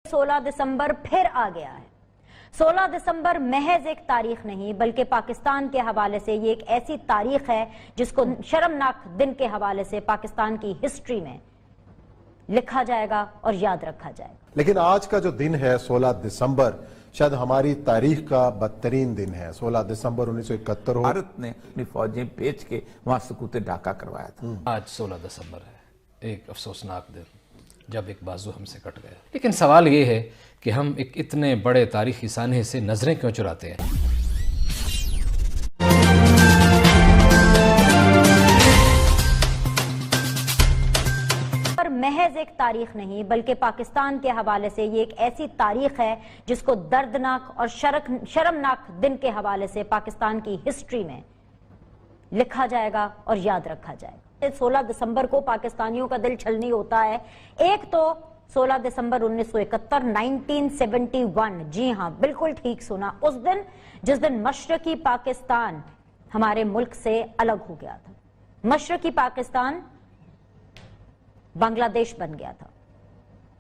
16 दिसंबर फिर आ गया है। 16 दिसंबर महज एक तारीख नहीं बल्कि पाकिस्तान के हवाले से ये एक ऐसी तारीख है जिसको शर्मनाक दिन के हवाले से पाकिस्तान की हिस्ट्री में लिखा जाएगा और याद रखा जाएगा। लेकिन आज का जो दिन है 16 दिसंबर शायद हमारी तारीख का बदतरीन दिन है। 16 दिसंबर 1971 हो भारत ने अपनी फौजें भेज के वहां सकूते ढाका करवाया था। आज 16 दिसंबर है, एक अफसोसनाक दिन जब एक बाजू हमसे कट गया। लेकिन सवाल ये है कि हम एक इतने बड़े तारीखी सानहे से नजरें क्यों चुराते हैं। पर महज एक तारीख नहीं बल्कि पाकिस्तान के हवाले से ये एक ऐसी तारीख है जिसको दर्दनाक और शर्मनाक दिन के हवाले से पाकिस्तान की हिस्ट्री में लिखा जाएगा और याद रखा जाएगा। 16 दिसंबर को पाकिस्तानियों का दिल छलनी होता है। एक तो 16 दिसंबर 1971 1971, जी हां बिल्कुल ठीक सुना, उस दिन जिस दिन मशरकी पाकिस्तान हमारे मुल्क से अलग हो गया था। मशरकी पाकिस्तान बांग्लादेश बन गया था।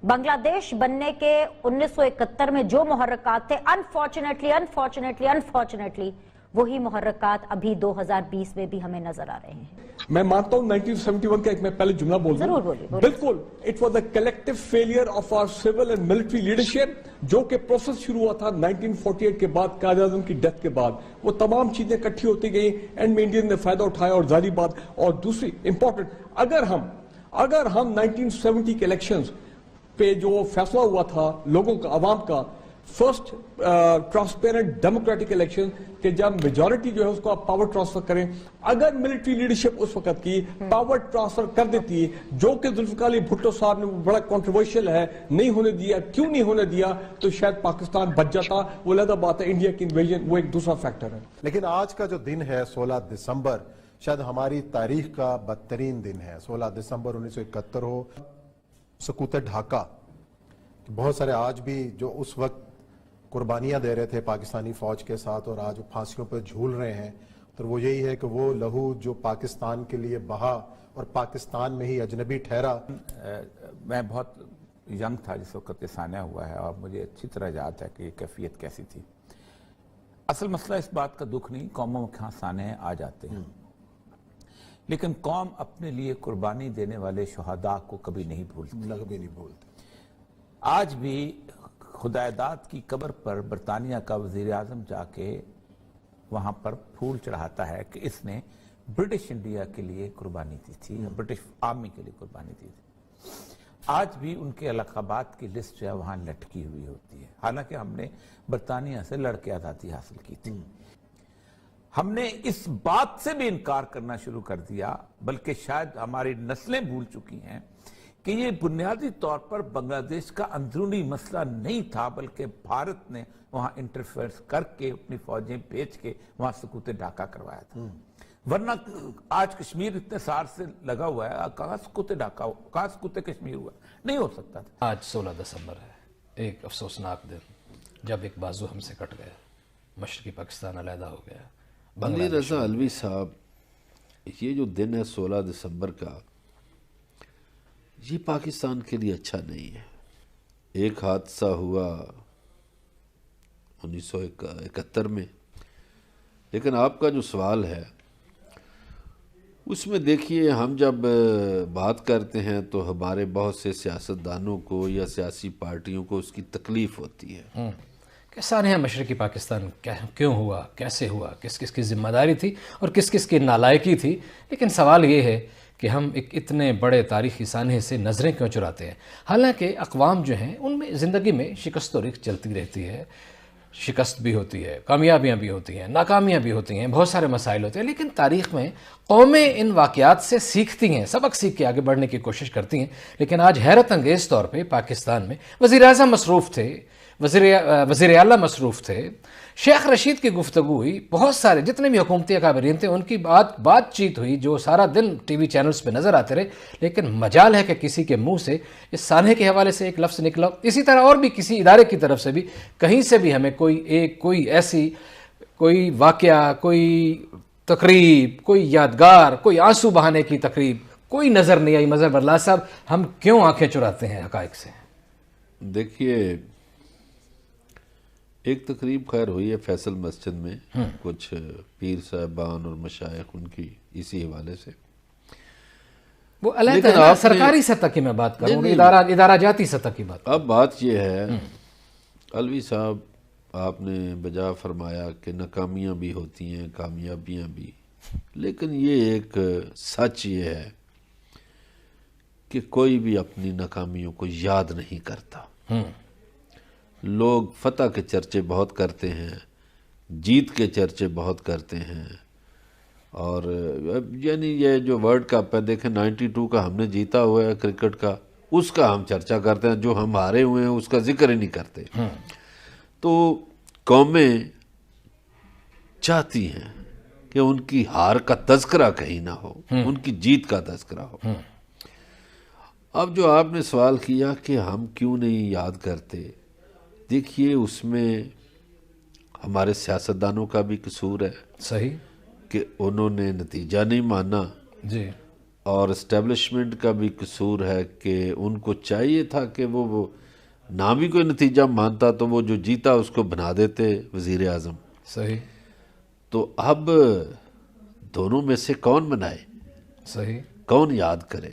बांग्लादेश बनने के 1971 में जो मुहर्रकात थे, अनफॉर्चुनेटली वही मुहर्रकात अभी 2020 में भी हमें नजर आ रहे हैं। मैं मानता हूं 1971 का एक मैं पहले जुमला बोल जरूर बोलिए। बिल्कुल, it was the collective failure of our civil and military leadership, जो कि प्रोसेस शुरू हुआ था 1948 के बाद, कायद आज़म की डेथ के बाद। वो तमाम चीजें इकट्ठी होती गई, एंड में इंडियन ने फायदा उठाया। और जारी बात, और दूसरी इंपॉर्टेंट, अगर हम 1970 के इलेक्शंस पे जो फैसला हुआ था लोगों का, आवाम का, फर्स्ट ट्रांसपेरेंट डेमोक्रेटिक इलेक्शन के जब मेजॉरिटी जो है उसको आप पावर ट्रांसफर करें, अगर मिलिट्री लीडरशिप उस वक्त की पावर ट्रांसफर कर देती, जो कि जुल्फिकार अली भुट्टो साहब ने बड़ा कंट्रोवर्शियल है, नहीं होने दिया। क्यों नहीं होने दिया? तो शायद पाकिस्तान बच जाता। वो अलग बात है, इंडिया की इन्वेजन वो एक दूसरा फैक्टर है। लेकिन आज का जो दिन है 16 दिसंबर शायद हमारी तारीख का बदतरीन दिन है। 16 दिसंबर 1971 हो, सकूते ढाका, बहुत सारे आज भी जो उस वक्त कुर्बानियां दे रहे थे पाकिस्तानी फौज के साथ और आज फांसियों पर झूल रहे हैं, तो वो यही है कि वो लहू जो पाकिस्तान के लिए बहा और पाकिस्तान में ही अजनबी ठहरा। मैं बहुत यंग था जिस वक्त ये सान्या हुआ है और मुझे अच्छी तरह याद है कि ये कैफियत कैसी थी। असल मसला इस बात का दुख नहीं, कौमों के यहाँ सान्हे आ जाते हैं, लेकिन कौम अपने लिए कुर्बानी देने वाले शुहदा को कभी नहीं भूलती। आज भी खुदादाद की कब्र पर बरतानिया का वजीर आजम जाके वहां पर फूल चढ़ाता है कि इसने ब्रिटिश इंडिया के लिए कुर्बानी दी थी, ब्रिटिश आर्मी के लिए कुर्बानी दी थी। आज भी उनके अलकाबात की लिस्ट जो है वहां लटकी हुई होती है, हालांकि हमने बरतानिया से लड़के आज़ादी हासिल की थी। हमने इस बात से भी इनकार करना शुरू कर दिया, बल्कि शायद हमारी नस्लें भूल चुकी हैं कि ये बुनियादी तौर पर बांग्लादेश का अंदरूनी मसला नहीं था, बल्कि भारत ने वहां इंटरफेयर करके अपनी फौजें भेज के वहां सकूते ढाका करवाया था। वरना आज कश्मीर इतने साल से लगा हुआ है, कहां सकूते ढाका, कहां सकूते कश्मीर हुआ, नहीं हो सकता था। आज 16 दिसंबर है, एक अफसोसनाक दिन जब एक बाजू हमसे कट गया, मशरकी पाकिस्तान अलहदा हो गया। अली रजा अलवी साहब, ये जो दिन है 16 दिसंबर का, ये पाकिस्तान के लिए अच्छा नहीं है। एक हादसा हुआ 1971 में, लेकिन आपका जो सवाल है उसमें देखिए, हम जब बात करते हैं तो हमारे बहुत से सियासतदानों को या सियासी पार्टियों को उसकी तकलीफ होती है कि सान्हे मशरकी पाकिस्तान क्यों हुआ, कैसे हुआ, किस किस की जिम्मेदारी थी और किस किस की नालायकी थी। लेकिन सवाल ये है कि हम एक इतने बड़े तारीखी सान्हे से नज़रें क्यों चुराते हैं। हालांकि अक़वाम जो हैं उनमें ज़िंदगी में शिकस्त और रिख्त चलती रहती है, शिकस्त भी होती है, कामयाबियाँ भी होती हैं, नाकामियाँ भी होती हैं, बहुत सारे मसाइल होते हैं, लेकिन तारीख़ में कौमें इन वाक़यात से सीखती हैं, सबक सीख के आगे बढ़ने की कोशिश करती हैं। लेकिन आज हैरत अंगेज़ तौर पर पाकिस्तान में वज़ीर आज़म मसरूफ़ थे, वज़ीर आला मसरूफ़ थे, शेख रशीद की गुफ्तगू हुई, बहुत सारे जितने भी हुकूमती अकाबरीन थे उनकी बातचीत हुई जो सारा दिन टीवी चैनल्स पे नज़र आते रहे। लेकिन मजाल है कि किसी के मुंह से इस सान्हे के हवाले से एक लफ्ज़ निकला। इसी तरह और भी किसी इदारे की तरफ से भी कहीं से भी हमें कोई ऐसी कोई वाक़या, कोई तकरीब, कोई यादगार, कोई आंसू बहाने की तकरीब कोई नज़र नहीं आई। मज़हर बरला साहब, हम क्यों आंखें चुराते हैं हक़ाइक़ से? دیکھیے ایک تقریب خیر ہوئی ہے فیصل مسجد میں، کچھ پیر صاحبان اور مشائخ ان کی اسی حوالے سے، وہ علیحدہ لیکن ہے نا، آپ نے- سرکاری سطح کی میں بات کروں نہیں، ادارہ جاتی سطح کی بات. اب بات یہ ہے علوی صاحب، آپ نے بجا فرمایا کہ ناکامیاں بھی ہوتی ہیں کامیابیاں بھی، لیکن یہ ایک سچ یہ ہے کہ کوئی بھی اپنی ناکامیوں کو یاد نہیں کرتا. لوگ فتح کے چرچے بہت کرتے ہیں، جیت کے چرچے بہت کرتے ہیں، اور یعنی یہ جو ورلڈ کپ ہے دیکھیں 92 کا ہم نے جیتا ہوا ہے کرکٹ کا، اس کا ہم چرچا کرتے ہیں، جو ہم ہارے ہوئے ہیں اس کا ذکر ہی نہیں کرتے. تو قومیں چاہتی ہیں کہ ان کی ہار کا تذکرہ کہیں نہ ہو، ان کی جیت کا تذکرہ ہو. اب جو آپ نے سوال کیا کہ ہم کیوں نہیں یاد کرتے، دیکھیے اس میں ہمارے سیاستدانوں کا بھی قصور ہے صحیح. کہ انہوں نے نتیجہ نہیں مانا، جی. اور اسٹیبلشمنٹ کا بھی قصور ہے کہ ان کو چاہیے تھا کہ وہ نہ بھی کوئی نتیجہ مانتا تو وہ جو جیتا اس کو بنا دیتے وزیر اعظم. صحیح. تو اب دونوں میں سے کون بنائے، صحیح. کون یاد کرے؟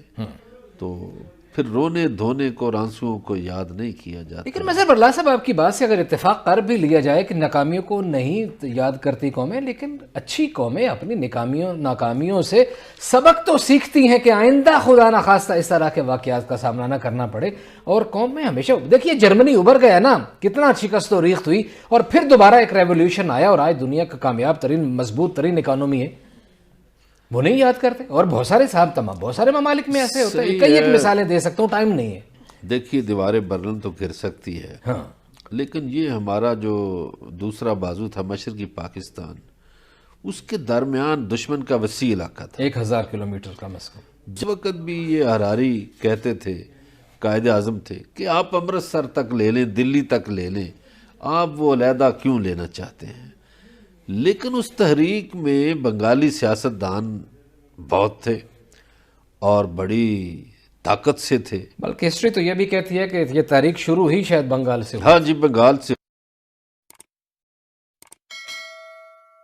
تو پھر رونے دھونے کو اور آنسوؤں کو یاد نہیں کیا جاتا. لیکن مظہر برلا صاحب آپ کی بات سے اگر اتفاق کر بھی لیا جائے کہ ناکامیوں کو نہیں یاد کرتی قومیں، لیکن اچھی قومیں اپنی ناکامیوں سے سبق تو سیکھتی ہیں کہ آئندہ خدا نخواستہ اس طرح کے واقعات کا سامنا نہ کرنا پڑے. اور قوم میں ہمیشہ دیکھیے جرمنی ابھر گیا نا، کتنا شکست و ریخت ہوئی اور پھر دوبارہ ایک ریولوشن آیا اور آج دنیا کا کامیاب ترین مضبوط ترین اکانومی ہے. وہ نہیں یاد کرتے. اور بہت سارے بہت سارے ممالک میں ایسے ہوتے ہیں، صحیح کئی ایک ہے. مثالیں دے سکتا ہوں، ٹائم نہیں ہے. دیکھیے دیواریں برلن تو گر سکتی ہے، لیکن یہ ہمارا جو دوسرا بازو تھا مشرقی پاکستان، اس کے درمیان دشمن کا وسیع علاقہ تھا. 1000 کلومیٹر کم از کم. جس وقت بھی یہ حراری کہتے تھے، قائد اعظم تھے، کہ آپ امرتسر تک لے لیں، دلی تک لے لیں، آپ وہ علیحدہ کیوں لینا چاہتے ہیں؟ لیکن اس تحریک میں بنگالی سیاستدان بہت تھے اور بڑی طاقت سے تھے. بلکہ ہسٹری تو یہ بھی کہتی ہے کہ یہ تاریخ شروع ہی شاید بنگال سے ہوئی. ہاں جی، بنگال سے.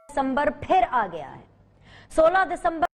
دسمبر پھر آ گیا ہے. 16 دسمبر